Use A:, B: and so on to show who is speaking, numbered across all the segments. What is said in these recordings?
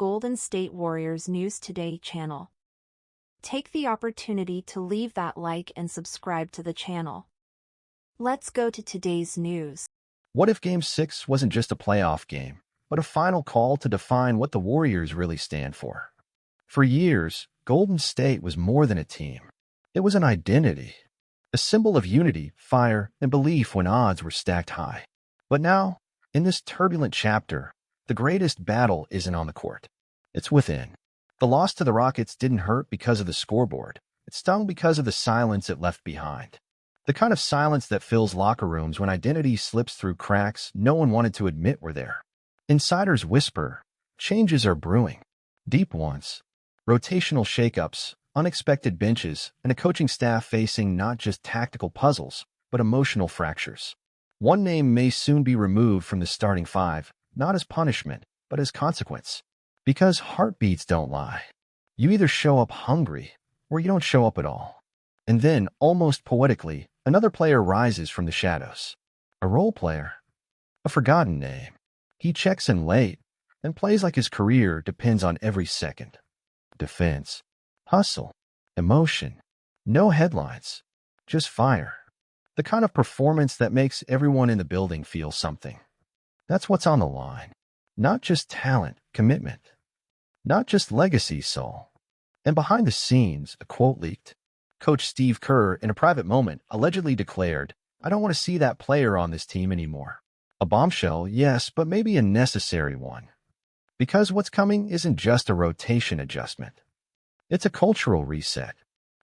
A: Golden State Warriors News Today channel. Take the opportunity to leave that like and subscribe to the channel. Let's go to today's news.
B: What if Game 6 wasn't just a playoff game, but a final call to define what the Warriors really stand for? For years, Golden State was more than a team. It was an identity, a symbol of unity, fire, and belief when odds were stacked high. But now, in this turbulent chapter, the greatest battle isn't on the court. It's within. The loss to the Rockets didn't hurt because of the scoreboard. It stung because of the silence it left behind. The kind of silence that fills locker rooms when identity slips through cracks no one wanted to admit were there. Insiders whisper, changes are brewing. Deep ones. Rotational shakeups, unexpected benches, and a coaching staff facing not just tactical puzzles, but emotional fractures. One name may soon be removed from the starting five, not as punishment, but as consequence. Because heartbeats don't lie. You either show up hungry, or you don't show up at all. And then, almost poetically, another player rises from the shadows. A role player. A forgotten name. He checks in late, and plays like his career depends on every second. Defense. Hustle. Emotion. No headlines. Just fire. The kind of performance that makes everyone in the building feel something. That's what's on the line. Not just talent, commitment. Not just legacy, soul. And behind the scenes, a quote leaked. Coach Steve Kerr, in a private moment, allegedly declared, "I don't want to see that player on this team anymore." A bombshell, yes, but maybe a necessary one. Because what's coming isn't just a rotation adjustment. It's a cultural reset.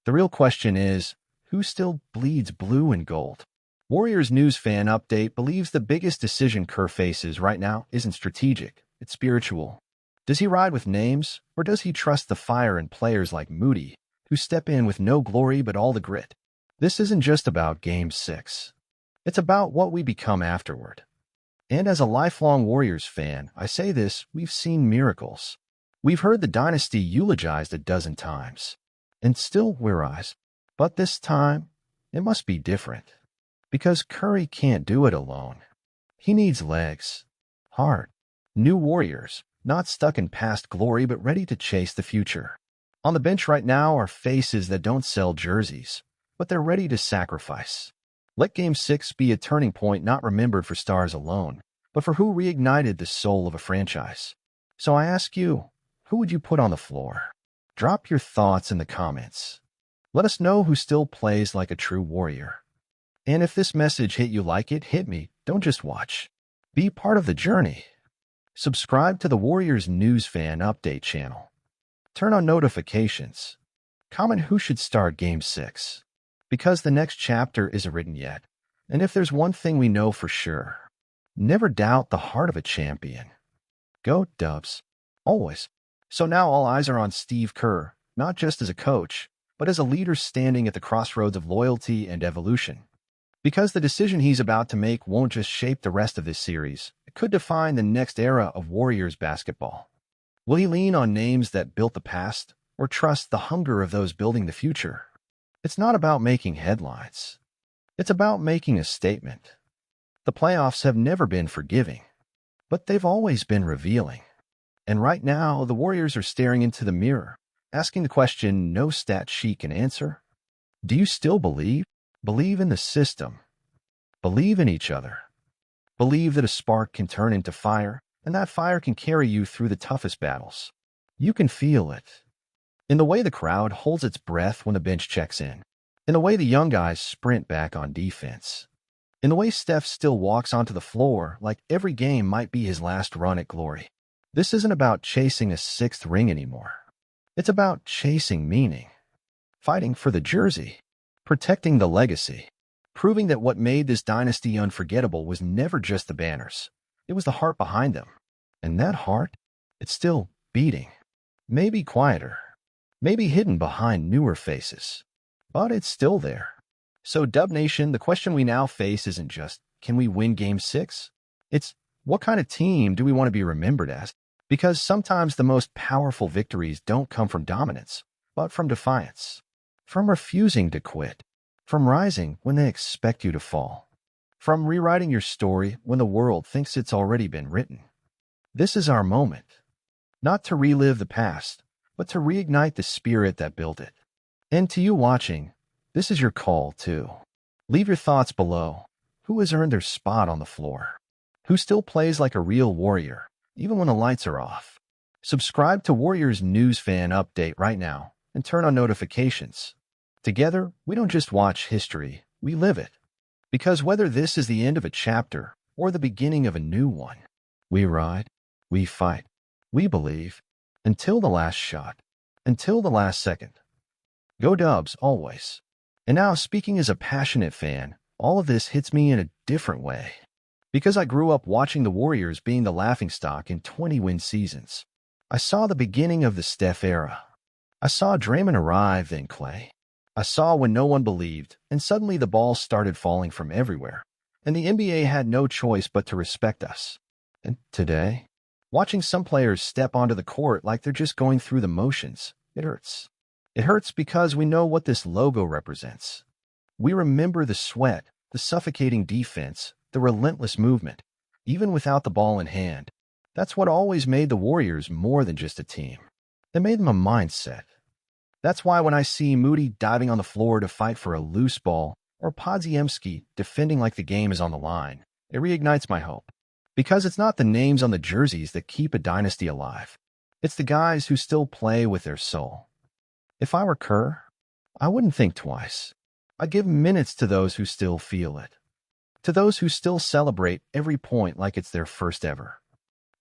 B: The real question is, who still bleeds blue and gold? Warriors News fan update believes the biggest decision Kerr faces right now isn't strategic, it's spiritual. Does he ride with names, or does he trust the fire in players like Moody, who step in with no glory but all the grit? This isn't just about Game 6. It's about what we become afterward. And as a lifelong Warriors fan, I say this, we've seen miracles. We've heard the dynasty eulogized a dozen times. And still we rise. But this time, it must be different. Because Curry can't do it alone. He needs legs, heart, new Warriors, not stuck in past glory but ready to chase the future. On the bench right now are faces that don't sell jerseys, but they're ready to sacrifice. Let Game 6 be a turning point not remembered for stars alone, but for who reignited the soul of a franchise. So I ask you, who would you put on the floor? Drop your thoughts in the comments. Let us know who still plays like a true Warrior. And if this message hit you like it, hit me. Don't just watch. Be part of the journey. Subscribe to the Warriors News Fan Update channel. Turn on notifications. Comment who should start Game 6. Because the next chapter isn't written yet. And if there's one thing we know for sure, never doubt the heart of a champion. Go Dubs. Always. So now all eyes are on Steve Kerr, not just as a coach, but as a leader standing at the crossroads of loyalty and evolution. Because the decision he's about to make won't just shape the rest of this series, it could define the next era of Warriors basketball. Will he lean on names that built the past, or trust the hunger of those building the future? It's not about making headlines. It's about making a statement. The playoffs have never been forgiving, but they've always been revealing. And right now, the Warriors are staring into the mirror, asking the question no stat sheet can answer. Do you still believe? Believe in the system. Believe in each other. Believe that a spark can turn into fire, and that fire can carry you through the toughest battles. You can feel it. In the way the crowd holds its breath when the bench checks in. In the way the young guys sprint back on defense. In the way Steph still walks onto the floor like every game might be his last run at glory. This isn't about chasing a sixth ring anymore. It's about chasing meaning. Fighting for the jersey. Protecting the legacy. Proving that what made this dynasty unforgettable was never just the banners. It was the heart behind them. And that heart, it's still beating. Maybe quieter. Maybe hidden behind newer faces. But it's still there. So Dub Nation, the question we now face isn't just, can we win Game 6? It's, what kind of team do we want to be remembered as? Because sometimes the most powerful victories don't come from dominance, but from defiance. From refusing to quit. From rising when they expect you to fall. From rewriting your story when the world thinks it's already been written. This is our moment. Not to relive the past, but to reignite the spirit that built it. And to you watching, this is your call, too. Leave your thoughts below. Who has earned their spot on the floor? Who still plays like a real warrior, even when the lights are off? Subscribe to Warriors News Fan Update right now and turn on notifications. Together, we don't just watch history, we live it. Because whether this is the end of a chapter or the beginning of a new one, we ride, we fight, we believe, until the last shot, until the last second. Go Dubs, always. And now, speaking as a passionate fan, all of this hits me in a different way. Because I grew up watching the Warriors being the laughingstock in 20-win seasons. I saw the beginning of the Steph era. I saw Draymond arrive, then Clay. I saw when no one believed, and suddenly the ball started falling from everywhere, and the NBA had no choice but to respect us. And today, watching some players step onto the court like they're just going through the motions, it hurts. It hurts because we know what this logo represents. We remember the sweat, the suffocating defense, the relentless movement, even without the ball in hand. That's what always made the Warriors more than just a team. It made them a mindset. That's why when I see Moody diving on the floor to fight for a loose ball, or Podziemski defending like the game is on the line, it reignites my hope. Because it's not the names on the jerseys that keep a dynasty alive. It's the guys who still play with their soul. If I were Kerr, I wouldn't think twice. I'd give minutes to those who still feel it. To those who still celebrate every point like it's their first ever.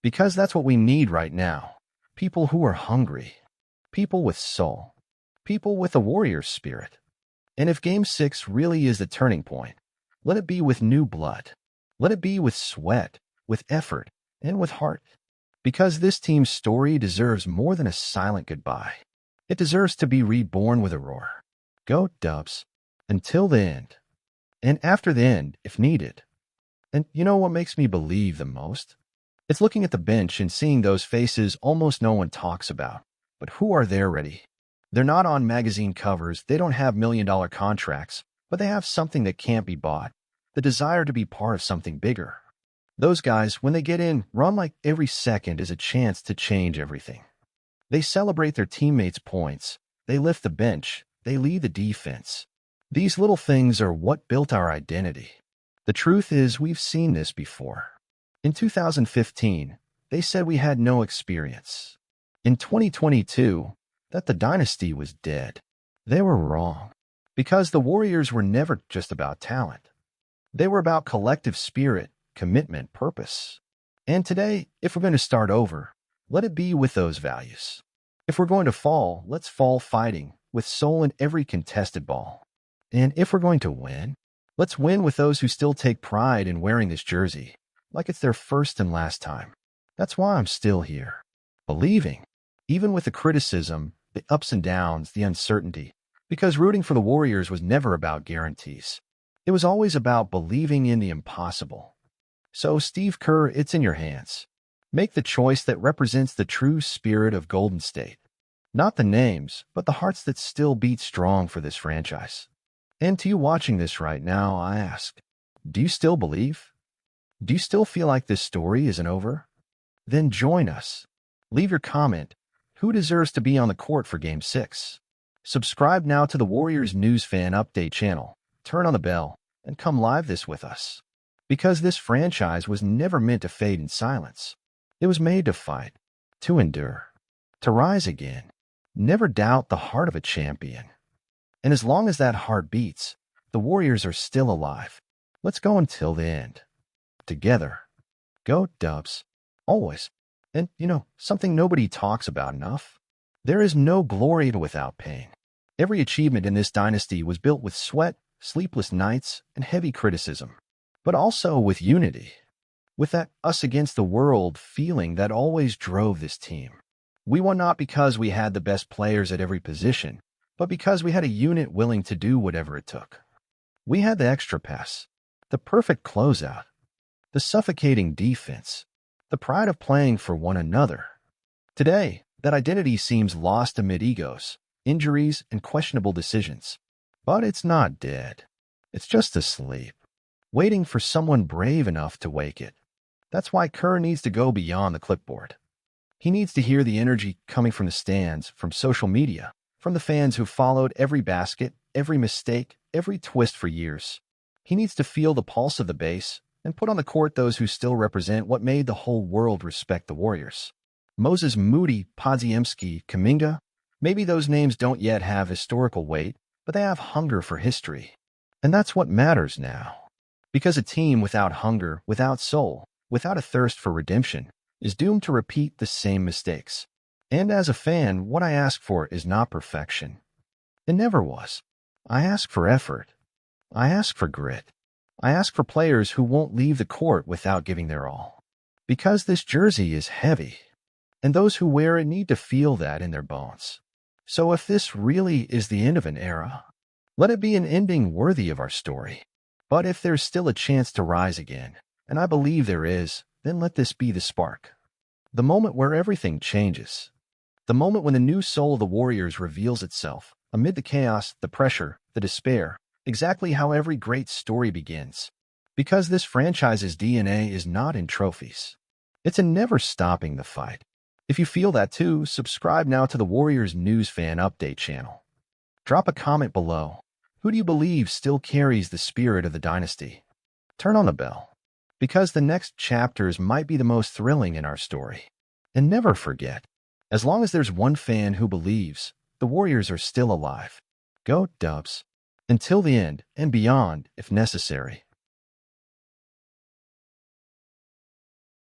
B: Because that's what we need right now. People who are hungry. People with soul. People with a warrior spirit. And if Game 6 really is the turning point, let it be with new blood. Let it be with sweat, with effort, and with heart. Because this team's story deserves more than a silent goodbye. It deserves to be reborn with a roar. Go Dubs. Until the end. And after the end, if needed. And you know what makes me believe the most? It's looking at the bench and seeing those faces almost no one talks about. But who are there ready? They're not on magazine covers, they don't have million-dollar contracts, but they have something that can't be bought. The desire to be part of something bigger. Those guys, when they get in, run like every second is a chance to change everything. They celebrate their teammates' points. They lift the bench. They lead the defense. These little things are what built our identity. The truth is, we've seen this before. In 2015, they said we had no experience. In 2022, that the dynasty was dead. They were wrong. Because the Warriors were never just about talent. They were about collective spirit, commitment, purpose. And today, if we're going to start over, let it be with those values. If we're going to fall, let's fall fighting, with soul in every contested ball. And if we're going to win, let's win with those who still take pride in wearing this jersey, like it's their first and last time. That's why I'm still here, believing, even with the criticism, the ups and downs, the uncertainty, because rooting for the Warriors was never about guarantees. It was always about believing in the impossible. So, Steve Kerr, it's in your hands. Make the choice that represents the true spirit of Golden State. Not the names, but the hearts that still beat strong for this franchise. And to you watching this right now, I ask, do you still believe? Do you still feel like this story isn't over? Then join us. Leave your comment. Who deserves to be on the court for Game 6? Subscribe now to the Warriors News Fan Update channel. Turn on the bell and come live this with us. Because this franchise was never meant to fade in silence. It was made to fight, to endure, to rise again. Never doubt the heart of a champion. And as long as that heart beats, the Warriors are still alive. Let's go until the end. Together. Go Dubs. Always. And, something nobody talks about enough. There is no glory without pain. Every achievement in this dynasty was built with sweat, sleepless nights, and heavy criticism. But also with unity. With that us against the world feeling that always drove this team. We won not because we had the best players at every position, but because we had a unit willing to do whatever it took. We had the extra pass, the perfect closeout, the suffocating defense, the pride of playing for one another. Today, that identity seems lost amid egos, injuries, and questionable decisions. But it's not dead. It's just asleep, waiting for someone brave enough to wake it. That's why Kerr needs to go beyond the clipboard. He needs to hear the energy coming from the stands, from social media, from the fans who've followed every basket, every mistake, every twist for years. He needs to feel the pulse of the base and put on the court those who still represent what made the whole world respect the Warriors. Moses Moody, Podziemski, Kuminga, maybe those names don't yet have historical weight, but they have hunger for history. And that's what matters now. Because a team without hunger, without soul, without a thirst for redemption, is doomed to repeat the same mistakes. And as a fan, what I ask for is not perfection. It never was. I ask for effort. I ask for grit. I ask for players who won't leave the court without giving their all. Because this jersey is heavy, and those who wear it need to feel that in their bones. So if this really is the end of an era, let it be an ending worthy of our story. But if there's still a chance to rise again, and I believe there is, then let this be the spark. The moment where everything changes. The moment when the new soul of the Warriors reveals itself, amid the chaos, the pressure, the despair, exactly how every great story begins. Because this franchise's DNA is not in trophies. It's in never stopping the fight. If you feel that too, subscribe now to the Warriors News Fan Update channel. Drop a comment below. Who do you believe still carries the spirit of the dynasty? Turn on the bell, because the next chapters might be the most thrilling in our story. And never forget, as long as there's one fan who believes, the Warriors are still alive. Go Dubs. Until the end and beyond, if necessary.